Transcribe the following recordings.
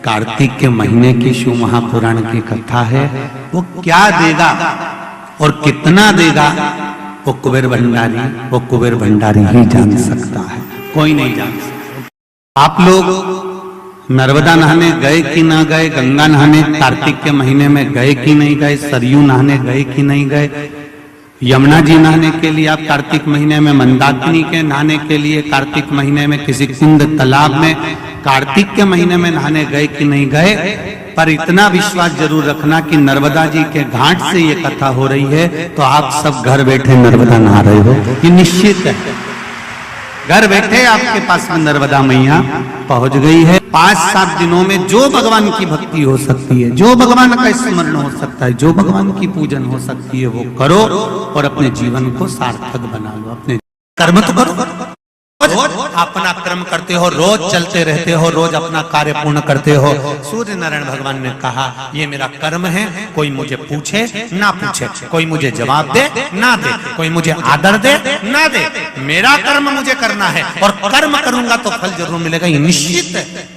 कार्तिक के महीने की शिव महापुराण की कथा है। वो क्या देगा और कितना देगा वो कुबेर भंडारी ही जान सकता है, कोई नहीं जान सकता। आप लोग नर्मदा नहाने गए कि ना गए, गंगा नहाने कार्तिक के महीने में गए कि नहीं गए, सरयू नहाने गए कि नहीं गए, यमुना जी नहाने के लिए आप कार्तिक महीने में, मंदाकिनी के नहाने के लिए कार्तिक महीने में, किसी कुंड तालाब में कार्तिक के महीने में नहाने गए कि नहीं गए। पर इतना विश्वास जरूर रखना कि नर्मदा जी के घाट से ये कथा हो रही है तो आप सब घर बैठे नर्मदा नहा रहे हो, ये निश्चित है। घर बैठे आपके पास में नर्मदा मैया पहुंच गई है। 5-7 दिनों में जो भगवान की भक्ति हो सकती है, जो भगवान का स्मरण हो सकता है, जो भगवान की पूजन हो सकती है वो करो और अपने जीवन को सार्थक बना लो। अपने कर्म तो करो, रोज अपना कर्म करते हो, रोज चलते रहते हो, रोज अपना कार्य पूर्ण करते हो। सूर्य नारायण भगवान ने कहा ये मेरा कर्म है, कोई मुझे पूछे ना पूछे, कोई मुझे जवाब दे ना दे, कोई मुझे आदर दे ना दे, मेरा कर्म मुझे करना है और कर्म करूंगा तो फल जरूर मिलेगा, ये निश्चित है।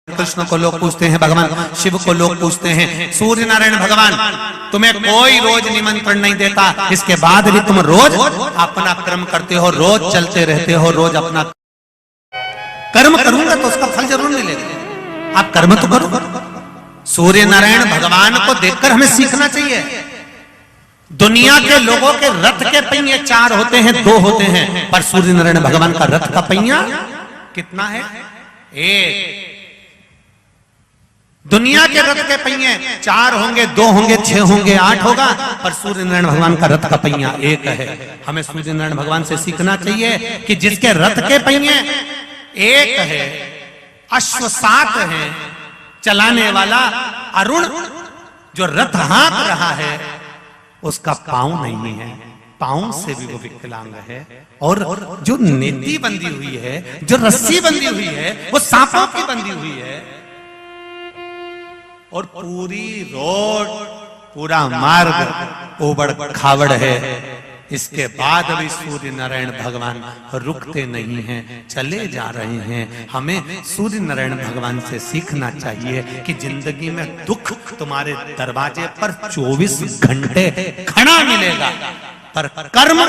कृष्ण को लोग पूछते हैं, भगवान शिव को लोग पूछते हैं, सूर्य नारायण भगवान तुम्हें कोई रोज निमंत्रण नहीं देता, इसके बाद भी तुम रोज अपना कर्म करते हो, रोज चलते रहते हो, रोज अपना कर्म करूंगा तो उसका फल जरूर मिलेगा, आप कर्म तो करो। सूर्य नारायण भगवान को देखकर हमें सीखना चाहिए। दुनिया के लोगों के रथ के पहिए 4 होते हैं, 2 होते हैं, पर सूर्य नारायण भगवान का रथ का पहिया कितना है? 1। दुनिया के रथ के पहिए 4 होंगे, 2 होंगे, 6 होंगे, 8 होगा, पर सूर्य नारायण भगवान का रथ का पहिया 1 है। हमें सूर्य नारायण भगवान से सीखना चाहिए कि जिसके रथ के पहिए 1 है, अश्व 7 है, चलाने वाला अरुण जो रथ हाँक रहा है उसका पांव नहीं है, पांव से भी वो विकलांग है, और जो नेति बंधी हुई है, जो रस्सी बंधी हुई है, वो सांपों की बंधी हुई है, और पूरी रोड, पूरा मार्ग उबड़ खाबड़ है। इसके बाद भी सूर्य नारायण भगवान रुकते नहीं हैं, चले जा रहे हैं। हमें सूर्य नारायण भगवान से सीखना चाहिए कि जिंदगी में दुख तुम्हारे दरवाजे पर 24 घंटे खड़ा मिलेगा, पर कर्म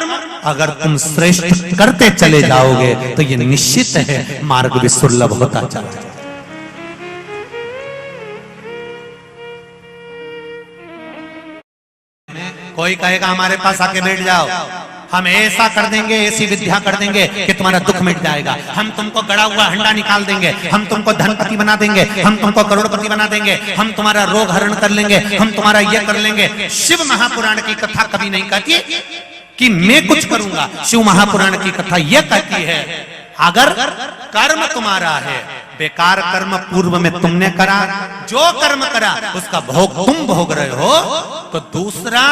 अगर तुम श्रेष्ठ करते चले जाओगे तो ये निश्चित है मार्ग भी सुलभ होता चला जाएगा। कोई कहेगा हमारे पास आके बैठ जाओ, हम ऐसा कर देंगे, ऐसी विद्या कर देंगे कि तुम्हारा दुख मिट जाएगा, हम तुमको गड़ा हुआ हंडा निकाल देंगे, हम तुमको धनपति बना देंगे, हम तुमको करोड़पति बना देंगे, हम तुम्हारा रोग हरण कर लेंगे, हम तुम्हारा ये कर लेंगे। शिव महापुराण की कथा कभी नहीं कहती कि मैं कुछ करूंगा। शिव महापुराण की कथा यह कहती है अगर कर्म तुम्हारा है, बेकार कर्म पूर्व में तुमने करा, जो कर्म करा उसका भोग तुम भोग रहे हो, तो दूसरा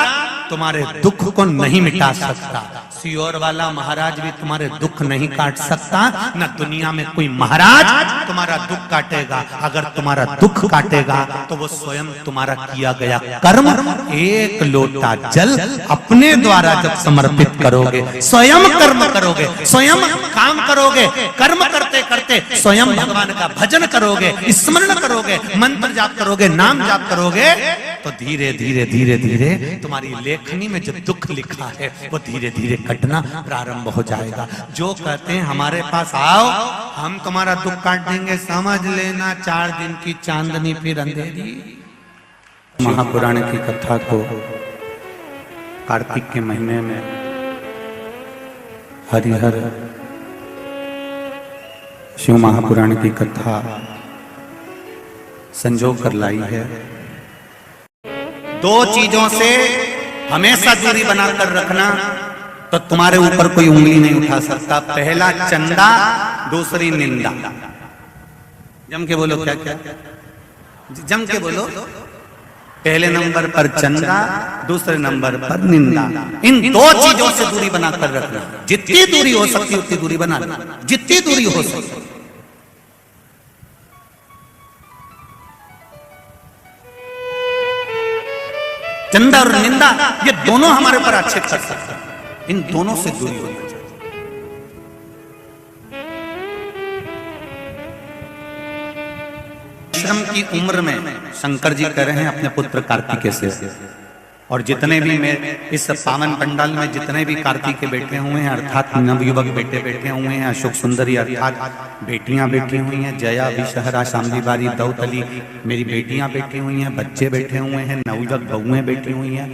तुम्हारे दुख को नहीं मिटा सकता। सियोर वाला महाराज भी तुम्हारे दुख नहीं काट सकता, न दुनिया में कोई महाराज तुम्हारा दुख काटेगा। अगर तुम्हारा दुख काटेगा तो वो स्वयं तुम्हारा किया गया कर्म, 1 लोटा जल अपने द्वारा जब समर्पित करोगे, स्वयं कर्म करोगे, स्वयं काम करोगे, कर्म करते करते स्वयं भगवान का भजन करोगे, स्मरण करोगे, मंत्र जाप करोगे, नाम जाप करोगे, तो धीरे धीरे धीरे धीरे तुम्हारी लेखनी में जो दुख लिखा है वो धीरे धीरे कटना प्रारंभ हो जाएगा। जो कहते हैं हमारे पास आओ हम तुम्हारा दुख काट देंगे, समझ लेना 4 दिन की चांदनी फिर अंधेरी। महापुराण की कथा को कार्तिक के महीने में हरिहर शिव महापुराण की कथा संजो कर लाई है। 2 चीजों से हमेशा दूरी बनाकर रखना तो तुम्हारे ऊपर कोई उंगली नहीं उठा सकता। पहला चंदा, दूसरी निंदा। जम के बोलो, क्या क्या जम के बोलो। पहले नंबर पर चंदा, दूसरे नंबर पर निंदा। इन 2 चीजों से दूरी बनाकर रखना। जितनी दूरी हो सकती उतनी दूरी बना लेना, जितनी दूरी हो सकती। चंदा और निंदा ये दोनों हमारे ऊपर आक्षेप कर सकते हैं, इन दोनों से दूरी होनी चाहिए। परिश्रम की उम्र में शंकर जी कह रहे हैं अपने पुत्र कार्तिकेय से, और जितने भी इस पावन पंडाल में जितने भी कार्तिक के बेटे हुए हैं अर्थात नवयुवक बेटे बैठे हुए हैं, अशोक सुंदरी अर्थात बेटियां बैठी हुई हैं, जया विषहरा शामली बारी दौतली मेरी बेटियां बैठी हुई हैं, बच्चे बैठे हुए हैं, नवयुवक बहुएं बैठी हुई हैं,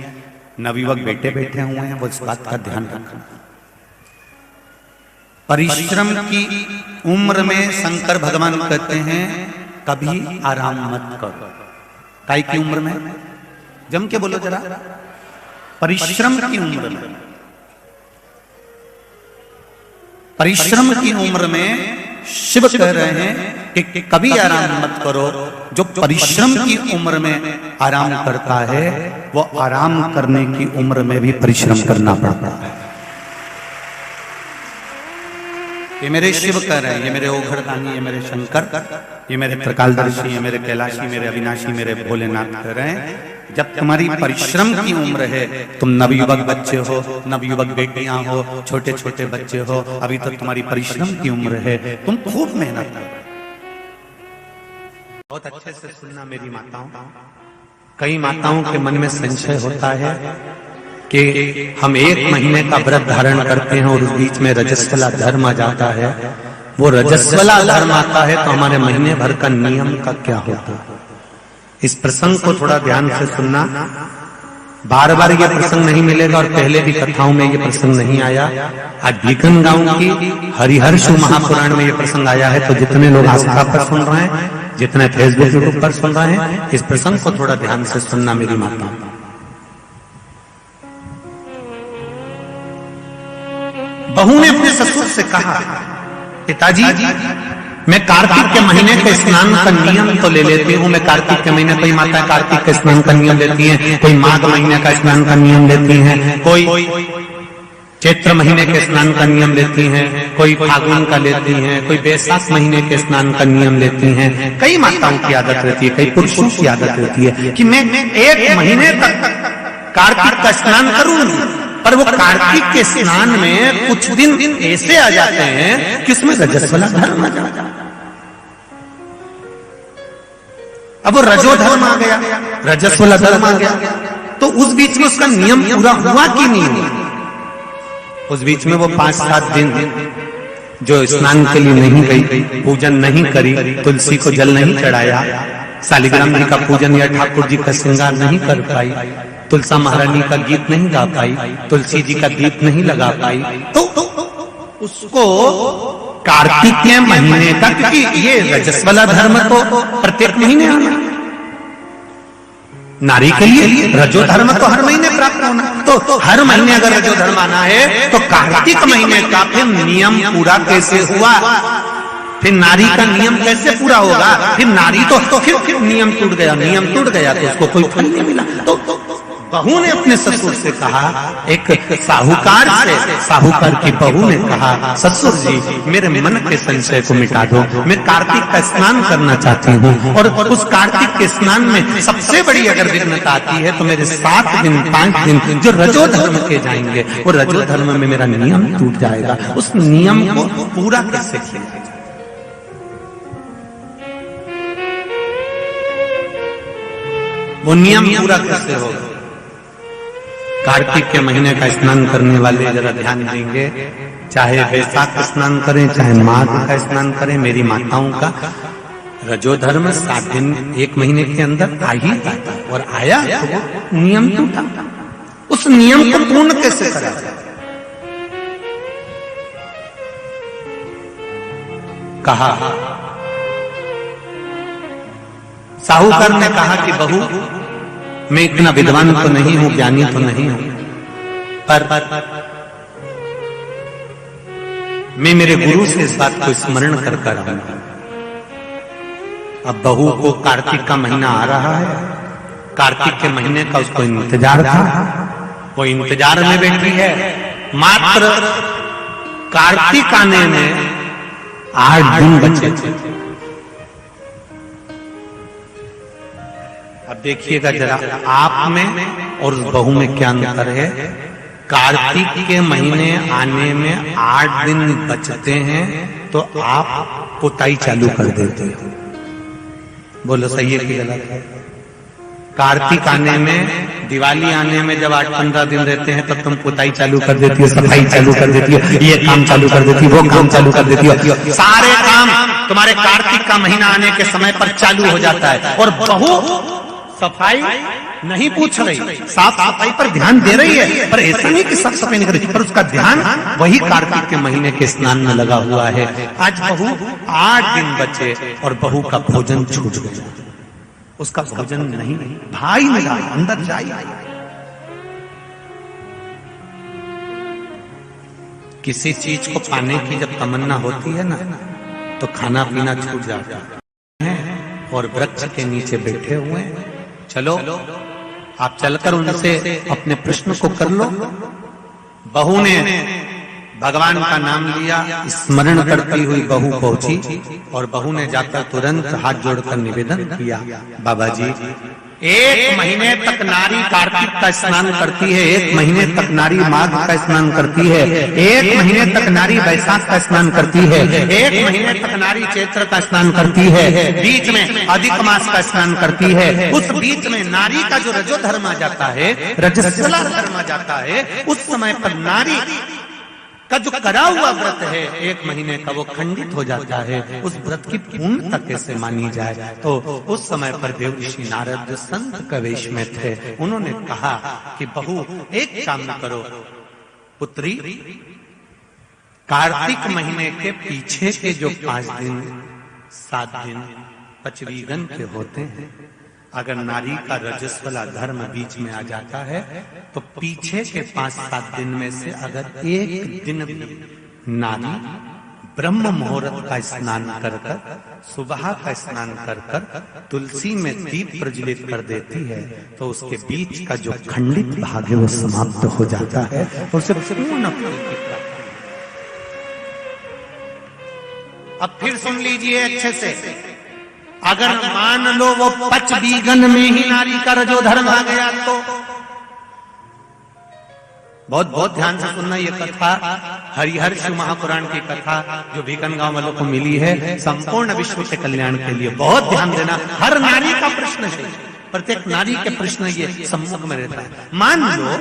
नवयुवक बेटे बैठे हुए हैं, वो इस बात का ध्यान रखना। परिश्रम की उम्र में शंकर भगवान कहते हैं कभी आराम मत करो। काय की उम्र में? जम के बोलो जरा। परिश्रम की उम्र में, परिश्रम की उम्र में शिव कह रहे हैं कि कभी आराम मत करो। जो परिश्रम की उम्र में आराम करता है वो आराम करने की उम्र में भी परिश्रम करना पड़ता है। ये मेरे शिव कह रहे हैं, ये मेरे ओघरदानी, ये मेरे शंकर, ये मेरे त्रिकालदर्शी, ये मेरे कैलाशी, मेरे अविनाशी, मेरे भोलेनाथ कह रहे हैं जब तुम्हारी परिश्रम की उम्र है, तुम नवयुवक बच्चे हो, नवयुवक बेटियां हो, छोटे छोटे बच्चे हो, अभी तक तुम्हारी परिश्रम की उम्र है, तुम खूब मेहनत करो। बहुत अच्छे से सुनना मेरी माताओं। कई माताओं के मन में संशय होता है कि हम 1 महीने का व्रत धारण करते हैं और उस बीच में रजस्वला धर्म आ जाता है। वो रजस्वला धर्म आता है तो हमारे महीने भर का नियम का क्या होता है? इस प्रसंग को थोड़ा ध्यान से सुनना। बार बार ये प्रसंग नहीं मिलेगा और पहले भी कथाओं में ये प्रसंग नहीं आया। आज बीकन गांव की हरिहर्ष महापुराण में ये प्रसंग आया है। तो जितने लोग आस्था पर सुन रहे हैं, जितने फेसबुक यूट्यूब पर सुन रहे हैं, इस प्रसंग को थोड़ा ध्यान से सुनना मेरी माता। बहू ने अपने ससुर से कहा, पिताजी मैं कार्तिक के महीने के स्नान का नियम तो ले लेती हूँ। मैं कार्तिक के महीने, कोई माता कार्तिक के स्नान का नियम लेती हैं, कोई माघ महीने का स्नान का नियम लेती हैं, कोई चैत्र महीने के स्नान का नियम लेती हैं, कोई फागुन का लेती हैं, कोई बैसाख महीने के स्नान का नियम लेती हैं। कई माताओं की आदत रहती है, कई पुरुषों की आदत रहती है कि मैं 1 महीने तक कार्तिक का स्नान करूंगी। पर वो कार्तिक के स्नान में कुछ दिन ऐसे आ जाते हैं कि उसमें रजस्वला धर्म आ जाता है। अब वो रजो धर्म आ गया, रजस्वला धर्म आ गया, तो उस बीच में उसका नियम पूरा हुआ कि नहीं हुआ? उस बीच में वो 5-7 दिन जो स्नान के लिए नहीं गई, पूजन नहीं करी, तुलसी को जल नहीं चढ़ाया, शालिग्राम जी का पूजन या ठाकुर जी का श्रृंगार नहीं कर पाई, तुलसा महारानी का गीत नहीं गा पाई, तुलसी जी का दीप नहीं लगा पाई, तो उसको कार्तिक के महीने का, क्योंकि ये रजस्वला धर्म तो प्रत्येक महीने आना, नारी के लिए रजो धर्म तो हर महीने प्राप्त होना, तो हर महीने अगर रजो धर्म आना है तो कार्तिक महीने का फिर नियम पूरा कैसे हुआ? फिर नारी का नियम कैसे पूरा होगा? फिर नारी तो फिर नियम टूट गया, नियम टूट गया तो उसको कोई फल नहीं मिला। तो बहू ने अपने ससुर से कहा, एक साहूकार से, साहूकार की बहू ने कहा, ससुर जी मेरे मन के संशय को मिटा दो, मैं कार्तिक का स्नान करना चाहती हूँ और उस कार्तिक के स्नान में सबसे बड़ी अगर विघ्नता आती है तो मेरे 7 दिन 5 दिन जो रजो धर्म के जाएंगे, वो रजो धर्म में मेरा नियम टूट जाएगा। उस नियम को पूरा कैसे किया जाए? वो नियम पूरा कैसे होगा? कार्तिक के महीने का स्नान करने वाले जरा ध्यान देंगे, चाहे बैसाख स्नान करें, चाहे माघ का स्नान करें, मेरी माताओं का रजो धर्म 7 दिन 1 महीने के अंदर आ ही जाता है, और आया तो वो नियम टूटा। उस नियम को पूर्ण कैसे करा जाए? कहा, साहूकार ने कहा कि बहू मैं इतना विद्वान तो नहीं हूं, ज्ञानी तो नहीं हूं, पर मैं मेरे गुरु से इस बात को स्मरण कर कर आऊंगा। अब बहू को कार्तिक का महीना आ रहा है, कार्तिक के महीने का उसको इंतजार था, वो इंतजार में बैठी है। मात्र कार्तिक आने में 8 दिन बचे थे। अब देखिएगा जरा, आप में और उस बहू में क्या अंतर है। कार्तिक के महीने आने में 8 दिन बचते हैं तो आप पुताई चालू कर देते हो। बोलो सही है कि गलत है? कार्तिक आने में, दिवाली आने में जब 8-15 दिन रहते हैं तब तुम पुताई चालू कर देती हो, सफाई चालू कर देती हो, ये काम चालू कर देती हो, वो काम चालू कर देती हो। सारे काम तुम्हारे कार्तिक का महीना आने के समय पर चालू हो जाता है। और बहू सफाई नहीं पूछ रही, साफ सफाई पर ध्यान दे रही है, पर ऐसा नहीं कि साफ सफाई नहीं कर रही, पर उसका ध्यान वही कार्तिक के महीने के स्नान में लगा हुआ है। आज बहू 8 दिन बचे और बहू का भोजन छूट गया, उसका भोजन नहीं, भाई मिला, अंदर जाइए। किसी चीज को पाने की जब तमन्ना होती है ना, तो खाना पीना छूट जाता है। और वृक्ष के नीचे बैठे हुए हैं, चलो आप चलकर उनसे अपने प्रश्न को कर लो। बहू ने भगवान का नाम लिया, स्मरण करती हुई बहू पहुंची और बहू ने जाकर तुरंत हाथ जोड़कर निवेदन किया, बाबा जी 1 महीने तक नारी कार्तिक का स्नान करती है, 1 महीने तक नारी माघ का स्नान करती है, 1 महीने तक नारी वैशाख का स्नान करती है, 1 महीने तक नारी चैत्र का स्नान करती है, बीच में अधिक मास का स्नान करती है। उस बीच में नारी का जो रजो धर्म आ जाता है, रजस्वला धर्म आ जाता है, उस समय पर नारी का जो करा हुआ व्रत है 1 महीने का, वो खंडित हो जाता है। उस व्रत की पूर्णता कैसे मानी जाए? तो उस समय पर देवर्षि नारद संत के वेश में थे। उन्होंने कहा कि बहू एक काम करो पुत्री, कार्तिक महीने के पीछे के जो 5 दिन 7 दिन पचवीगन के होते हैं, अगर नारी का रजस्वला धर्म बीच में आ जाता है तो पीछे के 5-7 दिन में से अगर 1 दिन भी नारी ब्रह्म मुहूर्त का स्नान कर कर, सुबह का स्नान कर कर तुलसी में दीप प्रज्वलित कर देती है, तो उसके बीच का जो खंडित भाग है वो समाप्त हो जाता है, उसे पूर्ण फल की प्राप्ति। अब फिर सुन लीजिए अच्छे से, अगर मान लो वो पचवीगन में ही नारी का रजो धर्म आ गया तो बहुत बहुत ध्यान से सुनना। ये कथा हरिहर शिव महापुराण की कथा जो भीकन गांव वालों को मिली है, संपूर्ण विश्व के कल्याण के लिए। बहुत ध्यान देना, हर नारी का प्रश्न है, प्रत्येक नारी के प्रश्न ये सम्मुख में रहता है। मान लो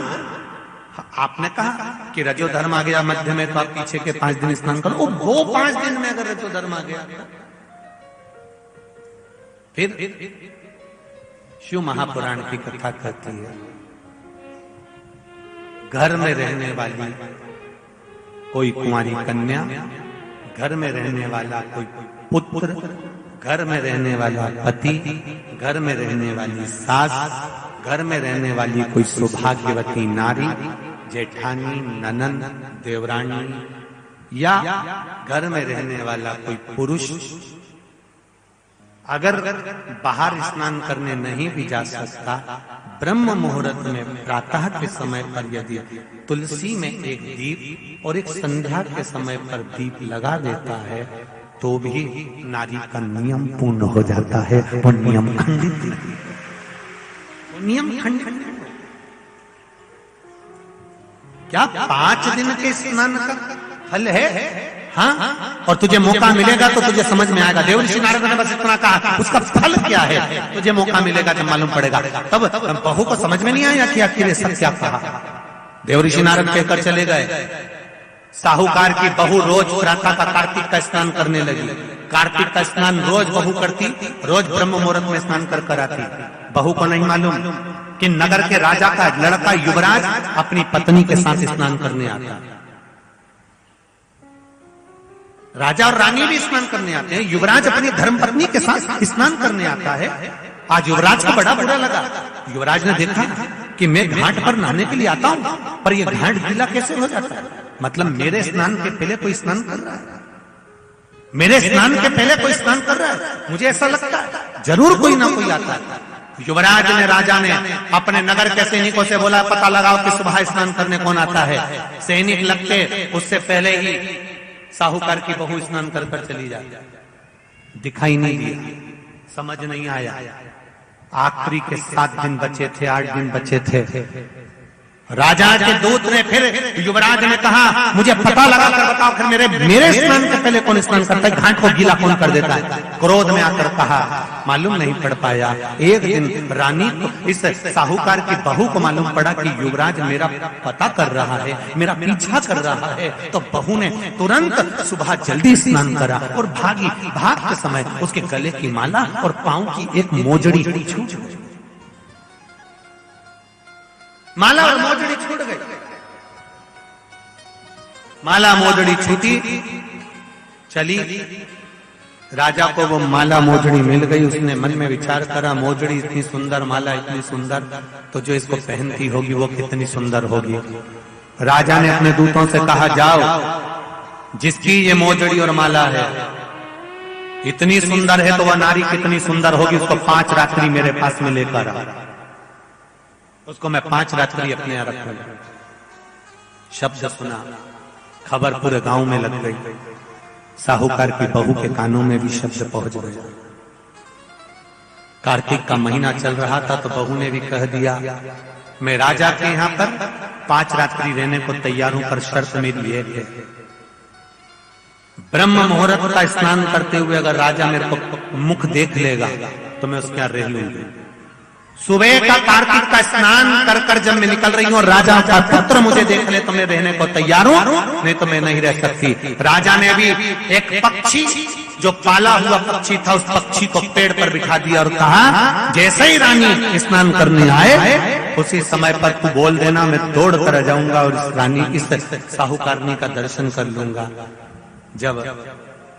आपने कहा कि रजो धर्म आ गया मध्य में, तो आप पीछे के 5 दिन स्नान करो। वो 5 दिन में अगर रजो धर्म आ गया, फिर शिव महापुराण की कथा कहती है, घर में रहने वाली कोई कुंवारी कन्या, घर में रहने वाला कोई पुत्र, घर में रहने वाला पति, घर में रहने वाली सास, घर में रहने वाली कोई सौभाग्यवती नारी, जेठानी, ननन, देवरानी, या घर में रहने वाला कोई पुरुष अगर बाहर स्नान करने नहीं भी जा सकता, ब्रह्म मुहूर्त में प्रातः के समय पर यदि तुलसी में एक दीप और एक संध्या के समय पर दीप लगा देता है, तो भी नारी का नियम पूर्ण हो जाता है। वो नियम खंडित नहीं, नियम खंडित। क्या 5 दिन के स्नान का फल है? हाँ, और तुझे मौका मिलेगा तो तुझे समझ में आएगा। देवर्षि नारद ने बस इतना कहा, उसका फल क्या है तुझे मौका मिलेगा जब मालूम पड़ेगा। तब बहू को समझ में नहीं आया कि आखिर सब क्या कहा। देवर्षि नारद कहकर चले गए। साहूकार की बहू रोज प्रातः का कार्तिक का स्नान करने लगी। कार्तिक का स्नान रोज बहू करती, रोज ब्रह्म मुहूर्त में स्नान कर कर आती। बहू को नहीं मालूम कि नगर के राजा का लड़का युवराज अपनी पत्नी के साथ स्नान करने आता। राजा और रानी भी स्नान करने आते हैं, युवराज अपनी धर्मपत्नी के साथ स्नान करने आता है। आज युवराज को बड़ा बुरा लगा। युवराज ने देखा कि मैं घाट पर नहाने के लिए आता हूं, पर यह घाट गीला कैसे हो जाता है? मतलब मेरे स्नान के पहले कोई स्नान कर रहा है, मेरे स्नान के पहले कोई स्नान कर रहा है। मुझे ऐसा लगता है जरूर कोई ना कोई आता है। युवराज ने, राजा ने अपने नगर के सैनिकों से बोला, पता लगाओ कि सुबह स्नान करने कौन आता है। सैनिक लगते उससे पहले ही साहूकार की बहू स्नान कर कर चली जाती। दिखाई नहीं दिया, समझ नहीं आया। आखिरी के 7 दिन बचे थे, 8 दिन बचे थे। राजा के दूत ने फिर युवराज ने कहा, मुझे पता लगा कर बताओ, फिर मेरे स्नान के पहले कौन स्नान करता है, घाट को गीला कौन कर देता है। क्रोध में आकर कहा, मालूम नहीं पड़ पाया। एक दिन रानी को, इस साहूकार की बहू को मालूम पड़ा कि युवराज मेरा पता कर रहा है, मेरा पीछा कर रहा है, तो बहू ने तुरंत सुबह जल्दी स्नान करा और भागी। भागते समय उसके गले की माला और पांव की एक मोजड़ी छूट गई। माला और मोजड़ी छूट गई। माला मोजड़ी छूटी, चली। राजा को वो माला मोजड़ी मिल गई। उसने मन में विचार करा, मोजड़ी इतनी सुंदर, माला इतनी सुंदर, तो जो इसको पहनती होगी वो कितनी सुंदर होगी। राजा ने अपने दूतों से कहा, जाओ, जिसकी ये मोजड़ी और माला है इतनी सुंदर है तो वह नारी कितनी सुंदर होगी, उसको 5 रात्रि मेरे पास में लेकर आ। उसको मैं 5 रात्रि अपने यहाँ रखूंगा। शब्द सुना, खबर पूरे गांव में लग गई। साहूकार की बहू के कानों में भी शब्द पहुंच गया। कार्तिक का महीना चल रहा था तो बहू ने भी कह दिया, मैं राजा के यहाँ पर 5 रात्रि रहने को तैयार हूं, पर शर्त मेरी ये है, ब्रह्म मुहूर्त का स्नान करते हुए अगर राजा मेरे को मुख देख लेगा तो मैं उसके यहाँ रह लूंगी। सुबह का कार्तिक का स्नान कर कर जब मैं निकल रही हूँ और राजा का पुत्र मुझे देख ले तो मैं रहने को तैयार हूँ, नहीं तो मैं नहीं रह सकती। राजा ने अभी एक पक्षी, जो पाला हुआ पक्षी था, उस पक्षी को पेड़ पर बिठा दिया और कहा, जैसे ही रानी स्नान करने आए उसी समय पर तू बोल देना, मैं दौड़ कर जाऊंगा और इस रानी, इस साहूकारनी का दर्शन कर लूंगा। जब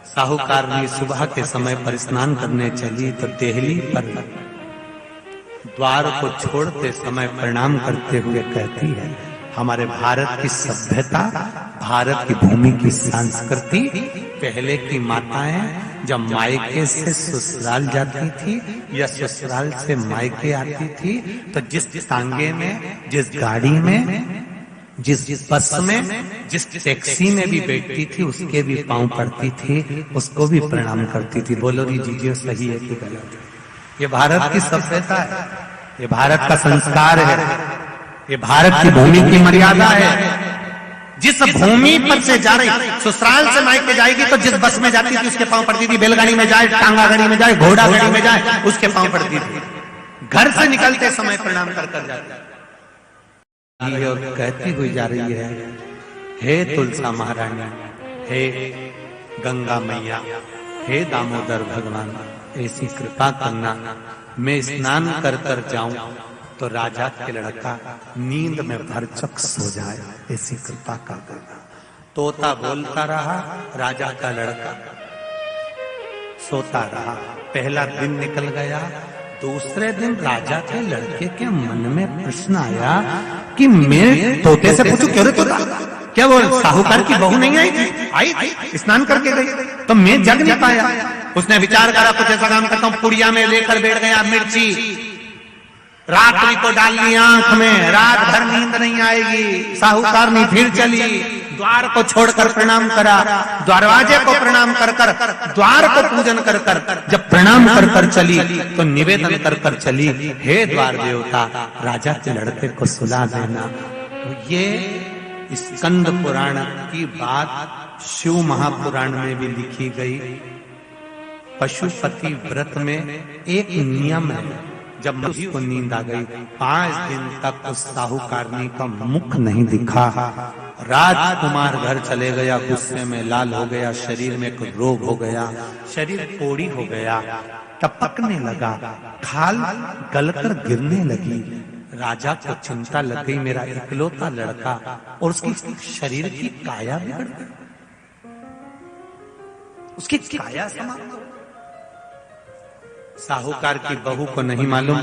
साहूकारनी सुबह के समय पर स्नान करने चली तो देहली पर द्वार को छोड़ते समय प्रणाम करते हुए कहती है, हमारे भारत की सभ्यता, भारत की भूमि की संस्कृति, पहले की माताएं जब मायके से ससुराल जाती थी या ससुराल से मायके आती थी तो जिस तांगे में, जिस गाड़ी में, जिस बस में, जिस टैक्सी में भी बैठती थी उसके भी पांव पड़ती थी, उसको भी प्रणाम करती थी। बोलो री जीजिए, सही है कि गलत? ये भारत की सभ्यता है, ये भारत का संस्कार है, ये भारत की भूमि की मर्यादा है। जिस भूमि पर से जा रही, ससुराल से मायके जाएगी तो जिस बस में जाती थी उसके पांव पड़ती थी, बैलगाड़ी में जाए, टांगा गाड़ी में जाए, घोड़ा गाड़ी में जाए, उसके पांव पड़ती थी। घर से निकलते समय प्रणाम कर कर जाती और कहती हुई जा रही है, हे तुलसा महारानी, हे गंगा मैया, हे दामोदर भगवान, ऐसी कृपा करना मैं स्नान कर कर जाऊं तो राजा के लड़का नींद में भरचक सो जाए, ऐसी कृपा कर देना। तोता बोलता रहा, राजा का लड़का सोता रहा। पहला दिन निकल गया। दूसरे दिन राजा के लड़के के मन में प्रश्न आया कि मैं तोते से पूछूं, क्यों रे तोता, क्या वो साहूकार की बहू नहीं आई थी? आई थी, स्नान करके गई, तो मैं जग नहीं पाया। उसने विचार करा, कुछ ऐसा काम करता हूं, पुड़िया में लेकर बैठ गया मिर्ची, रात्रि को डाल ली आंख में, रात भर नींद नहीं आएगी। साहूकार ने फिर चली, द्वार को छोड़कर प्रणाम करा, दरवाजे को प्रणाम कर कर, द्वार को पूजन कर कर, जब प्रणाम कर कर चली तो निवेदन कर कर चली, हे द्वार देवता, राजा के लड़के को सुला देना। तो ये स्कंद पुराण की बात शिव महापुराण में भी लिखी गई। पशुपति व्रत में एक नियम है, जब मुझी को नींद आ गई 5 दिन तक उस साहूकारनी का मुख नहीं दिखा। राजकुमार घर चले गया, गुस्से में लाल हो गया, शरीर में कोई रोग हो गया, शरीर कोड़ी हो गया, टपकने लगा, खाल गलकर गिरने लगी। राजा को चिंता लग गई, मेरा इकलौता लड़का, और उसकी शरीर की काया बिगड़ गई, उसकी काया समाप्त हो। साहूकार की बहू को नहीं मालूम,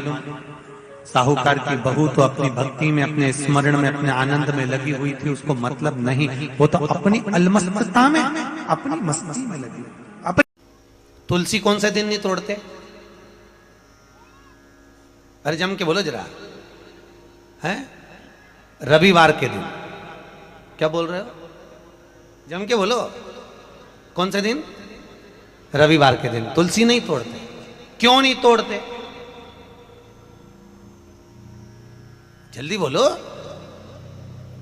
साहूकार की बहू तो अपनी भक्ति में, अपने स्मरण में, अपने आनंद में लगी हुई थी, उसको मतलब नहीं, वो तो अपनी अलमस्तता में, अपनी मस्ती में लगी। अपनी तुलसी कौन से दिन नहीं तोड़ते? अरे जम के बोलो जरा, हैं? रविवार के दिन। क्या बोल रहे हो? जम के बोलो, कौन से दिन? रविवार के दिन तुलसी नहीं तोड़ते। क्यों नहीं तोड़ते? जल्दी बोलो।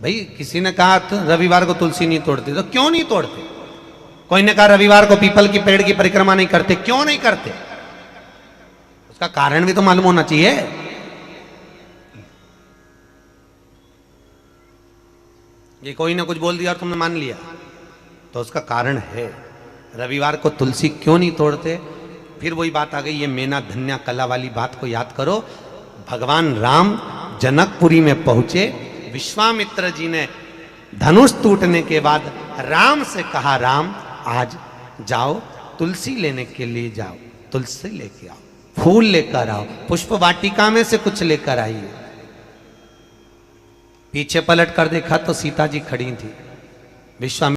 भाई किसी ने कहा रविवार को तुलसी नहीं तोड़ते, तो क्यों नहीं तोड़ते? कोई ने कहा रविवार को पीपल की पेड़ की परिक्रमा नहीं करते, क्यों नहीं करते? उसका कारण भी तो मालूम होना चाहिए। ये कोई ने कुछ बोल दिया और तुमने मान लिया, तो उसका कारण है। रविवार को तुलसी क्यों नहीं तोड़ते? फिर वही बात आ गई, ये मेना धन्या कला वाली बात को याद करो। भगवान राम जनकपुरी में पहुंचे, विश्वामित्र जी ने धनुष टूटने के बाद राम से कहा, राम आज जाओ तुलसी लेने के लिए जाओ, तुलसी लेके आओ, फूल लेकर आओ, पुष्प वाटिका में से कुछ लेकर आइए। पीछे पलट कर देखा तो सीता जी खड़ी थी। विश्वामित्र